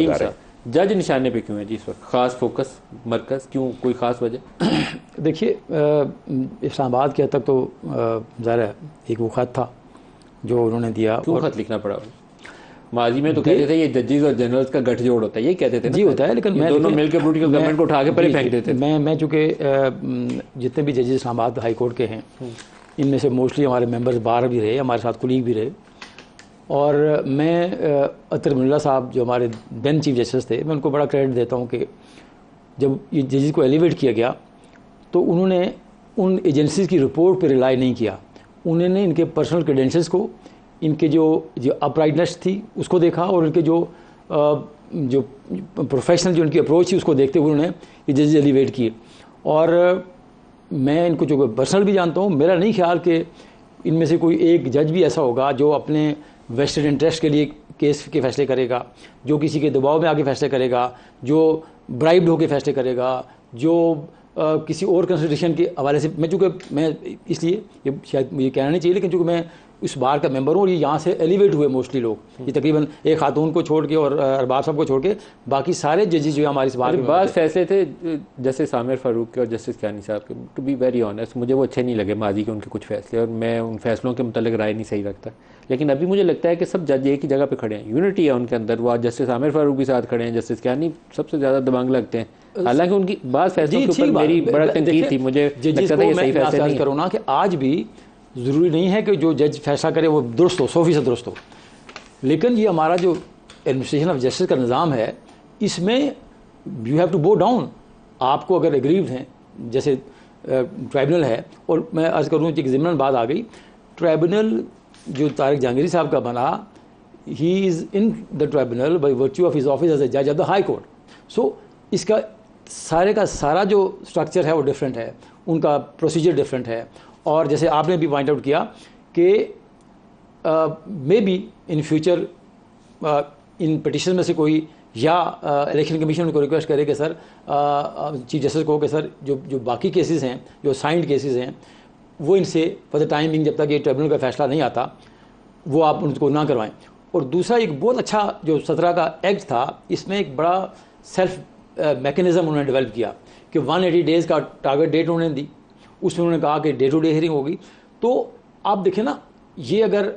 जा रहे हैं। जज निशाने पे क्यों है जी इस वक्त, खास फोकस मरकज क्यों, कोई खास वजह? देखिए, इस्लामाबाद के हद तक तो ज़ाहिर है एक वो खत था जो उन्होंने दिया। क्यों खत लिखना पड़ा? माजी में तो कहते थे ये जजेस और जनरल्स का गठजोड़ होता है, ये कहते थे ना? जी होता है, लेकिन मैं दोनों मिलकर पॉलिटिकल गवर्नमेंट को उठा के पहले फेंक देते थे। मैं चूँकि जितने भी जजेस इस्लामाबाद हाई कोर्ट के हैं इनमें से मोस्टली हमारे मेंबर्स बाहर भी रहे, हमारे साथ कुलीग भी रहे, और मैं अतर मुल्ला साहब जो हमारे देन चीफ जस्टिस थे, मैं उनको बड़ा क्रेडिट देता हूँ कि जब ये जजेस को एलिवेट किया गया तो उन्होंने उन एजेंसीज़ की रिपोर्ट पर रिलाई नहीं किया। उन्होंने इनके पर्सनल क्रेडेंशियल्स को, इनके जो अपराइटनेस थी उसको देखा, और इनके जो प्रोफेशनल जो उनकी अप्रोच थी उसको देखते हुए उन्होंने ये जजेस एलिवेट किए। और मैं इनको जो पर्सनल भी जानता हूँ, मेरा नहीं ख्याल कि इनमें से कोई एक जज भी ऐसा होगा जो अपने वेस्टेड इंटरेस्ट के लिए केस के फैसले करेगा, जो किसी के दबाव में आके फैसले करेगा, जो ब्राइब्ड होकर फैसले करेगा, जो किसी और कंसिडरेशन के हवाले से। मैं चूँकि मैं इसलिए ये शायद मुझे कहना नहीं चाहिए, लेकिन चूँकि मैं इस बार का मेंबर हूँ और ये यहाँ से एलिवेट हुए मोस्टली लोग, ये तकरीबन एक खातून को छोड़ के और अरबाब साहब को छोड़ के बाकी सारे जजेस जो है हमारी इस बार के बाद फैसले थे जस्टिस आमिर फारूक के और जस्टिस कियानी साहब के। टू बी वेरी ऑनेस्ट, मुझे वो अच्छे नहीं लगे माजी के उनके कुछ फैसले, और मैं उन फैसलों के मुतालिक राय नहीं सही रखता। लेकिन अभी मुझे लगता है कि सब जज एक ही जगह पे खड़े हैं, यूनिटी है उनके अंदर। वो जस्टिस आमिर फारूक भी साथ खड़े हैं, जस्टिस कियानी सबसे ज़्यादा दबंग लगते हैं। हालांकि उनकी बात फैसलों के ऊपर मेरी बड़ा तनकीद थी, मुझे लगता था ये सही फैसले नहीं करो ना कि आज भी ज़रूरी नहीं है कि जो जज फैसला करे वो दुरुस्त हो, 100% दुरुस्त हो, लेकिन ये हमारा जो एडमिनिस्ट्रेशन ऑफ जस्टिस का निज़ाम है इसमें you have to go down. आपको अगर एग्रीव्ड हैं, जैसे ट्राइब्यूनल है, और मैं अर्ज़ करूँ कि एक ज़िम्मन बात आ गई, ट्राइब्यूनल जो तारिक जहांगीरी साहब का बना, he is in the tribunal by virtue of his office as a जज of the High Court. So इसका सारे का सारा जो स्ट्रक्चर है वो डिफरेंट है, उनका प्रोसीजर डिफरेंट है। और जैसे आपने भी पॉइंट आउट किया कि may be in future in petition में से कोई या इलेक्शन कमीशन को रिक्वेस्ट करे कि सर चीफ जस्टिस को कि सर जो बाकी केसेस हैं, जो साइंड केसेस हैं, वो इनसे फॉर द टाइमिंग जब तक ये ट्रिब्यूनल का फैसला नहीं आता वो आप उनको ना करवाएं। और दूसरा एक बहुत अच्छा जो 17 का एक्ट था, इसमें एक बड़ा सेल्फ मैकेनिज़्म उन्होंने डेवलप किया कि 180 डेज़ का टारगेट डेट उन्होंने दी, उसमें उन्होंने कहा कि डे टू डे हियरिंग होगी। तो आप देखें ना, ये अगर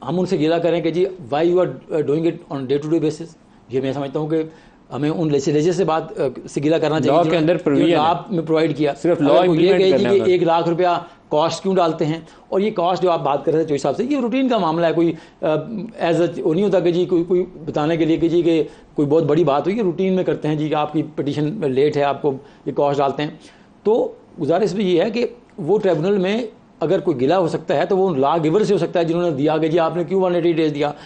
हम उनसे गिला करें कि जी why you are doing it on day to day basis, ये मैं समझता हूँ कि हमें उन लेजिस्लेचर से बात से गिला करना चाहिए। लॉ के अंदर आप में प्रोवाइड किया, सिर्फ लॉ ये कहेगी कि 1 लाख रुपया कॉस्ट क्यों डालते हैं, और ये कॉस्ट जो आप बात कर रहे थे जो हिसाब से, ये रूटीन का मामला है, कोई एज वो नहीं होता कि जी कोई बताने के लिए कि जी कि कोई बहुत बड़ी बात हुई, रूटीन में करते हैं जी, आपकी पिटीशन लेट है, आपको ये कॉस्ट डालते हैं। तो गुजारिश भी ये है कि वो ट्रिब्यूनल में अगर कोई गिला हो सकता है तो वो लॉ गिवर से हो सकता है जिन्होंने दिया कि जी आपने क्यों 180 डेज दिया।